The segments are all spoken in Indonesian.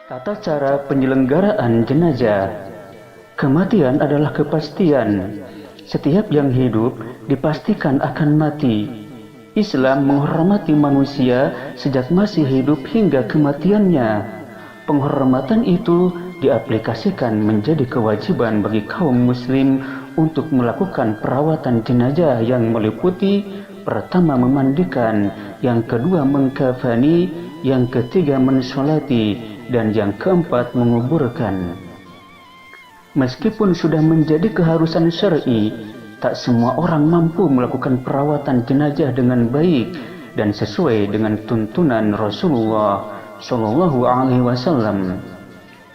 Tata cara penyelenggaraan jenazah. Kematian adalah kepastian. Setiap yang hidup dipastikan akan mati. Islam menghormati manusia sejak masih hidup hingga kematiannya. Penghormatan itu diaplikasikan menjadi kewajiban bagi kaum muslim untuk melakukan perawatan jenazah yang meliputi pertama memandikan, yang kedua mengkafani, yang ketiga mensolati, dan yang keempat menguburkan. Meskipun sudah menjadi keharusan syar'i, tak semua orang mampu melakukan perawatan jenazah dengan baik dan sesuai dengan tuntunan Rasulullah Shallallahu Alaihi Wasallam.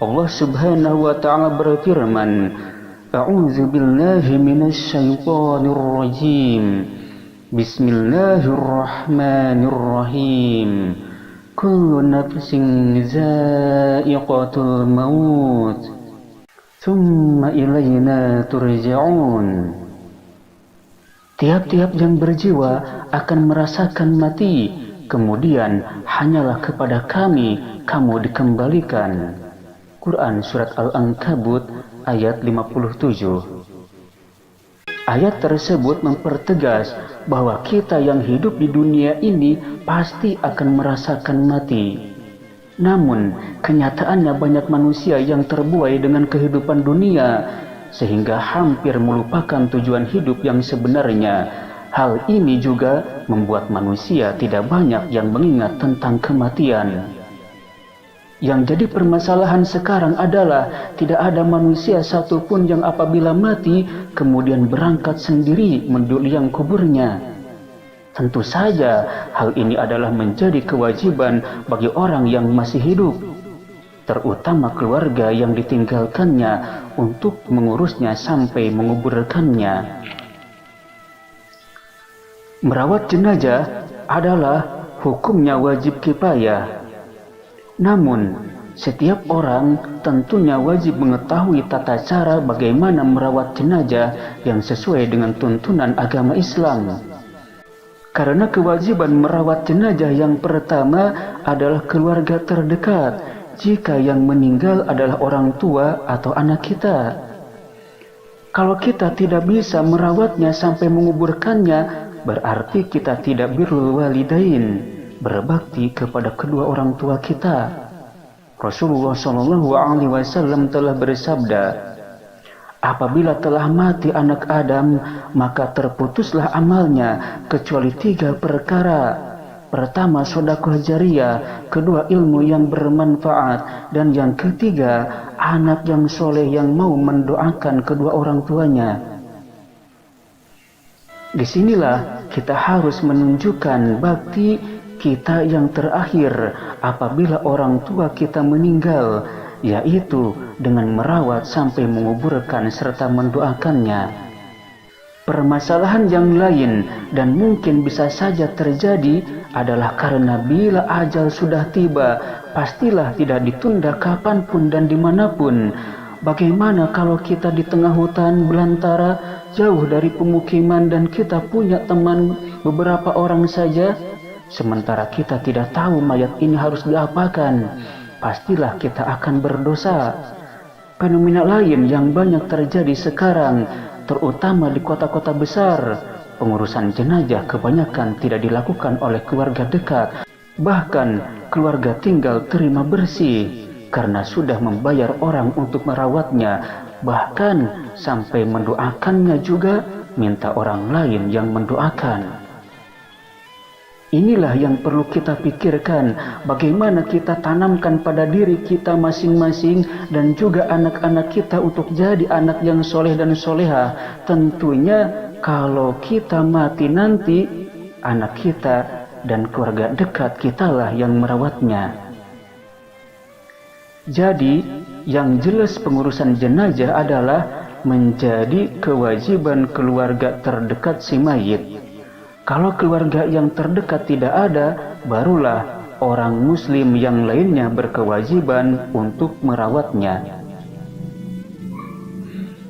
Allah Subhanahu Wa Taala berfirman, "A'udzu billahi minasy syaithanir rajim. Bismillahirrahmanirrahim. Kullu nafsin za'iqatul maut. Tsumma ilayna turja'un." Tiap-tiap yang berjiwa akan merasakan mati, kemudian hanyalah kepada kami kamu dikembalikan. Quran Surat Al-Ankabut ayat 57. Ayat tersebut mempertegas bahwa kita yang hidup di dunia ini pasti akan merasakan mati. Namun, kenyataannya banyak manusia yang terbuai dengan kehidupan dunia, sehingga hampir melupakan tujuan hidup yang sebenarnya. Hal ini juga membuat manusia tidak banyak yang mengingat tentang kematian. Yang jadi permasalahan sekarang adalah tidak ada manusia satupun yang apabila mati kemudian berangkat sendiri menuju liang kuburnya. Tentu saja hal ini adalah menjadi kewajiban bagi orang yang masih hidup, terutama keluarga yang ditinggalkannya untuk mengurusnya sampai menguburkannya. Merawat jenazah adalah hukumnya wajib kifayah. Namun, setiap orang tentunya wajib mengetahui tata cara bagaimana merawat jenazah yang sesuai dengan tuntunan agama Islam. Karena kewajiban merawat jenazah yang pertama adalah keluarga terdekat, jika yang meninggal adalah orang tua atau anak kita. Kalau kita tidak bisa merawatnya sampai menguburkannya, berarti kita tidak birrul walidain, berbakti kepada kedua orang tua kita. Rasulullah Shallallahu Alaihi Wasallam telah bersabda, "Apabila telah mati anak Adam, maka terputuslah amalnya kecuali 3 perkara. Pertama, sedekah jariyah, kedua, ilmu yang bermanfaat, dan yang ketiga, anak yang soleh yang mau mendoakan kedua orang tuanya." Disinilah kita harus menunjukkan bakti kita yang terakhir apabila orang tua kita meninggal, yaitu dengan merawat sampai menguburkan serta mendoakannya. Permasalahan yang lain dan mungkin bisa saja terjadi adalah karena bila ajal sudah tiba, pastilah tidak ditunda kapanpun dan dimanapun. Bagaimana kalau kita di tengah hutan belantara, jauh dari pemukiman, dan kita punya teman beberapa orang saja, sementara kita tidak tahu mayat ini harus diapakan? Pastilah kita akan berdosa. Fenomena lain yang banyak terjadi sekarang, terutama di kota-kota besar, pengurusan jenazah kebanyakan tidak dilakukan oleh keluarga dekat. Bahkan keluarga tinggal terima bersih karena sudah membayar orang untuk merawatnya, bahkan sampai mendoakannya juga minta orang lain yang mendoakan. Inilah yang perlu kita pikirkan, bagaimana kita tanamkan pada diri kita masing-masing dan juga anak-anak kita untuk jadi anak yang soleh dan soleha. Tentunya kalau kita mati nanti, anak kita dan keluarga dekat kitalah yang merawatnya. Jadi, yang jelas pengurusan jenazah adalah menjadi kewajiban keluarga terdekat si mayit. Kalau keluarga yang terdekat tidak ada, barulah orang muslim yang lainnya berkewajiban untuk merawatnya.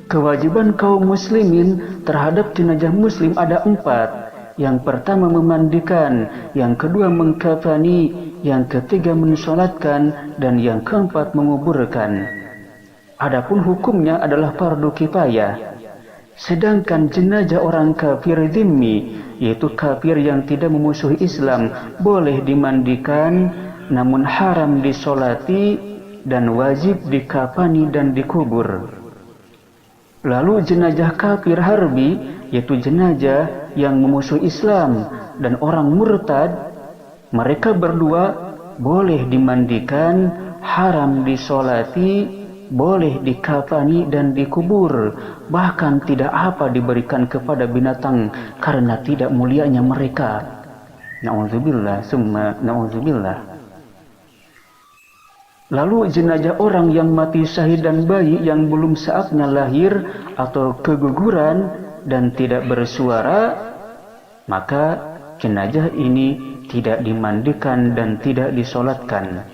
Kewajiban kaum muslimin terhadap jenazah muslim ada 4. Yang pertama memandikan, yang kedua mengkafani, yang ketiga mensolatkan, dan yang keempat menguburkan. Adapun hukumnya adalah fardu kifayah. Sedangkan jenazah orang kafir dzimmi, yaitu kafir yang tidak memusuhi Islam, boleh dimandikan, namun haram disolati dan wajib dikafani dan dikubur. Lalu jenazah kafir harbi, yaitu jenazah yang memusuhi Islam dan orang murtad, mereka berdua boleh dimandikan, haram disolati, boleh dikafani dan dikubur, bahkan tidak apa diberikan kepada binatang karena tidak mulianya mereka. Na'udzubillah, summa na'udzubillah. Lalu jenazah orang yang mati syahid dan bayi yang belum saatnya lahir atau keguguran dan tidak bersuara, maka jenazah ini tidak dimandikan dan tidak disolatkan,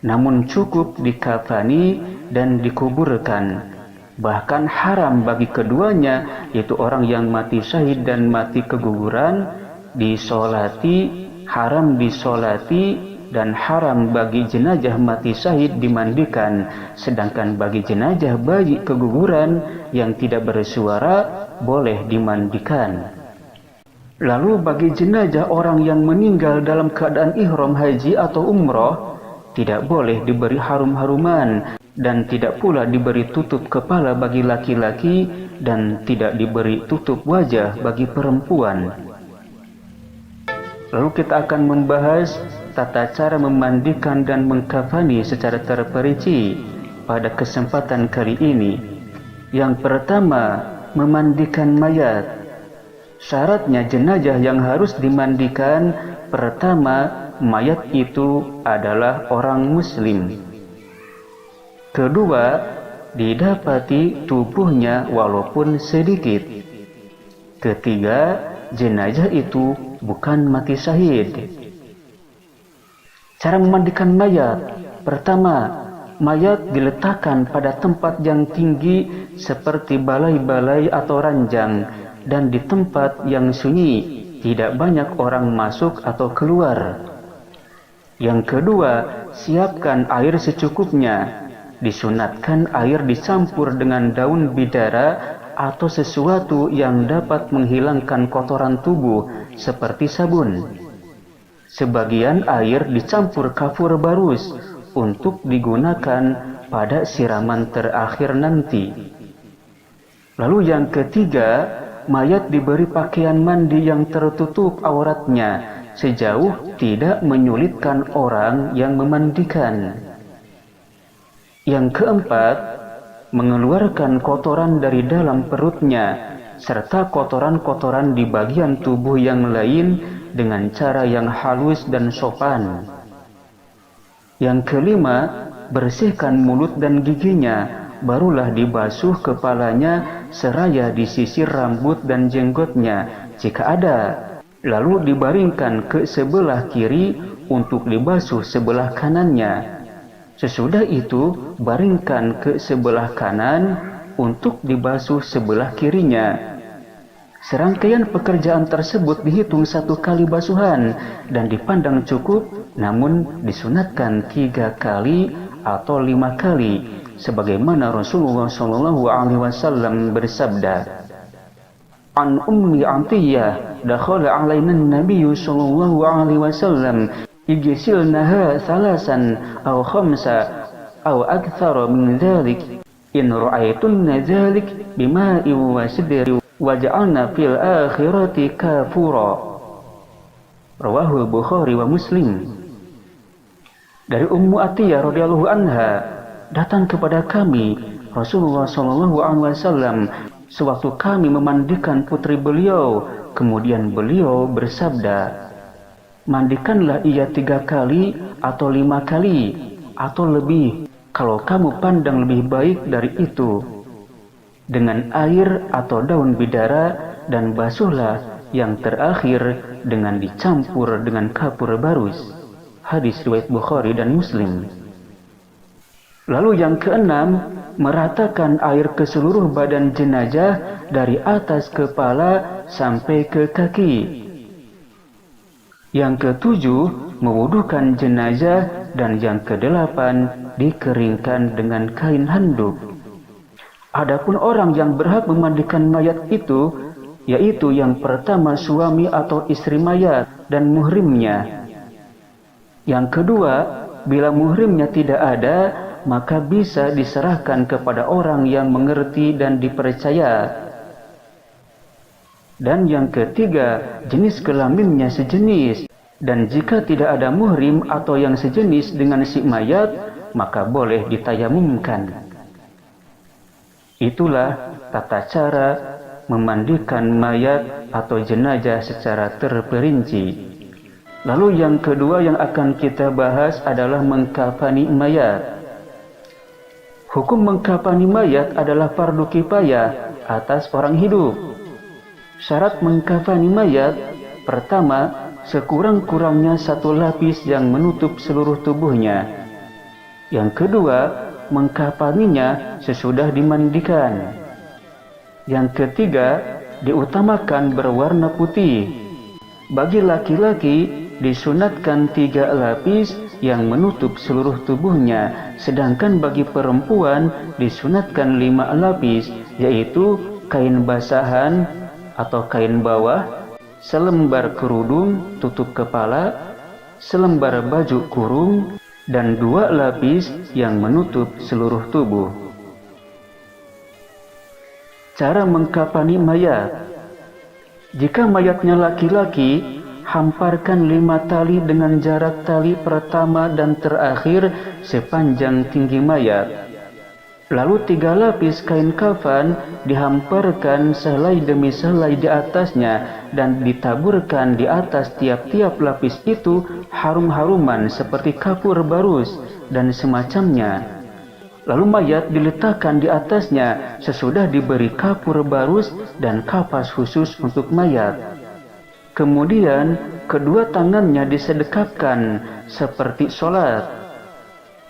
namun cukup dikafani dan dikuburkan. Bahkan haram bagi keduanya, yaitu orang yang mati syahid dan mati keguguran, disolati, haram disolati, dan haram bagi jenazah mati syahid dimandikan. Sedangkan bagi jenazah bayi keguguran yang tidak bersuara boleh dimandikan. Lalu bagi jenazah orang yang meninggal dalam keadaan ihram haji atau umroh, tidak boleh diberi harum-haruman dan tidak pula diberi tutup kepala bagi laki-laki dan tidak diberi tutup wajah bagi perempuan. Lalu kita akan membahas tata cara memandikan dan mengkafani secara terperinci pada kesempatan kali ini. Yang pertama, memandikan mayat. Syaratnya jenazah yang harus dimandikan, pertama, mayat itu adalah orang muslim. Kedua, didapati tubuhnya walaupun sedikit. Ketiga, jenazah itu bukan mati syahid. Cara memandikan mayat. Pertama, mayat diletakkan pada tempat yang tinggi seperti balai-balai atau ranjang dan di tempat yang sunyi, tidak banyak orang masuk atau keluar. Yang kedua, siapkan air secukupnya. Disunatkan air dicampur dengan daun bidara atau sesuatu yang dapat menghilangkan kotoran tubuh seperti sabun. Sebagian air dicampur kafur barus untuk digunakan pada siraman terakhir nanti. Lalu yang ketiga, mayat diberi pakaian mandi yang tertutup auratnya sejauh tidak menyulitkan orang yang memandikan. Yang keempat, mengeluarkan kotoran dari dalam perutnya serta kotoran-kotoran di bagian tubuh yang lain dengan cara yang halus dan sopan. Yang kelima, bersihkan mulut dan giginya, barulah dibasuh kepalanya seraya disisir rambut dan jenggotnya jika ada, lalu dibaringkan ke sebelah kiri untuk dibasuh sebelah kanannya. Sesudah itu, baringkan ke sebelah kanan untuk dibasuh sebelah kirinya. Serangkaian pekerjaan tersebut dihitung 1 kali basuhan dan dipandang cukup, namun disunatkan 3 kali atau 5 kali, sebagaimana Rasulullah SAW bersabda. An Ummi Atiyah, dakhala alaina an-nabiy sallallahu alaihi wasallam, igsilnaha thalasan aw khamsa aw akthara min dhalik, in ra'aytunna dhalik bima'in wa sidrin waj'alna fil akhirati kafura. Rawahu Bukhari wa Muslim. Dari Ummu Atiyah radhiyallahu anha, datang kepada kami Rasulullah sallallahu alaihi wasallam sewaktu kami memandikan putri beliau, kemudian beliau bersabda, mandikanlah ia 3 kali atau 5 kali atau lebih kalau kamu pandang lebih baik dari itu, dengan air atau daun bidara, dan basuhlah yang terakhir dengan dicampur dengan kapur barus. Hadis riwayat Bukhari dan Muslim. Lalu yang keenam, meratakan air ke seluruh badan jenazah dari atas kepala sampai ke kaki. Yang ketujuh, mewudukan jenazah, dan yang kedelapan, dikeringkan dengan kain handuk. Adapun orang yang berhak memandikan mayat itu, yaitu yang pertama suami atau istri mayat dan muhrimnya. Yang kedua, bila muhrimnya tidak ada, maka bisa diserahkan kepada orang yang mengerti dan dipercaya. Dan yang ketiga, jenis kelaminnya sejenis. Dan jika tidak ada muhrim atau yang sejenis dengan si mayat, maka boleh ditayamumkan. Itulah tata cara memandikan mayat atau jenazah secara terperinci. Lalu yang kedua yang akan kita bahas adalah mengkafani mayat. Hukum mengkafani mayat adalah fardu kifayah atas orang hidup. Syarat mengkafani mayat, pertama, sekurang-kurangnya satu lapis yang menutup seluruh tubuhnya. Yang kedua, mengkafaninya sesudah dimandikan. Yang ketiga, diutamakan berwarna putih. Bagi laki-laki, disunatkan 3 lapis yang menutup seluruh tubuhnya, sedangkan bagi perempuan disunatkan 5 lapis, yaitu kain basahan atau kain bawah, selembar kerudung tutup kepala, selembar baju kurung, dan 2 lapis yang menutup seluruh tubuh. Cara mengkafani mayat. Jika mayatnya laki-laki, hamparkan 5 tali dengan jarak tali pertama dan terakhir sepanjang tinggi mayat. Lalu 3 lapis kain kafan dihamparkan selai demi selai di atasnya dan ditaburkan di atas tiap-tiap lapis itu harum-haruman seperti kapur barus dan semacamnya. Lalu mayat diletakkan di atasnya sesudah diberi kapur barus dan kapas khusus untuk mayat. Kemudian kedua tangannya disedekapkan seperti sholat.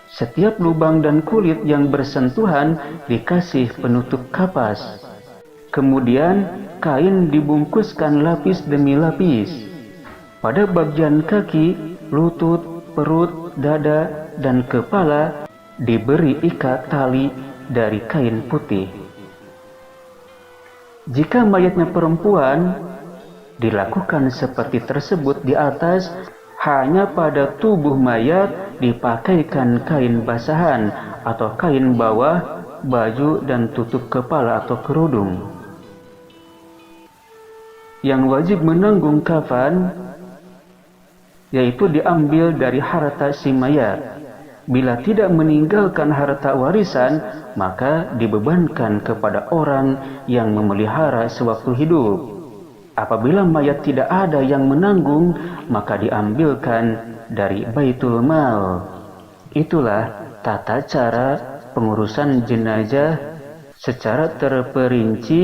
Setiap lubang dan kulit yang bersentuhan dikasih penutup kapas. Kemudian kain dibungkuskan lapis demi lapis. Pada bagian kaki, lutut, perut, dada, dan kepala diberi ikat tali dari kain putih. Jika mayatnya perempuan, dilakukan seperti tersebut di atas. Hanya pada tubuh mayat dipakaikan kain basahan atau kain bawah, baju, dan tutup kepala atau kerudung. Yang wajib menanggung kafan yaitu diambil dari harta si mayat. Bila tidak meninggalkan harta warisan, maka dibebankan kepada orang yang memelihara sewaktu hidup. Apabila mayat tidak ada yang menanggung, maka diambilkan dari Baitul Mal. Itulah tata cara pengurusan jenazah secara terperinci,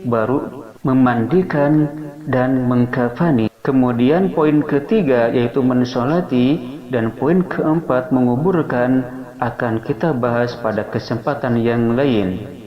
baru memandikan dan mengkafani. Kemudian poin ketiga yaitu mensolati, dan poin keempat menguburkan akan kita bahas pada kesempatan yang lain.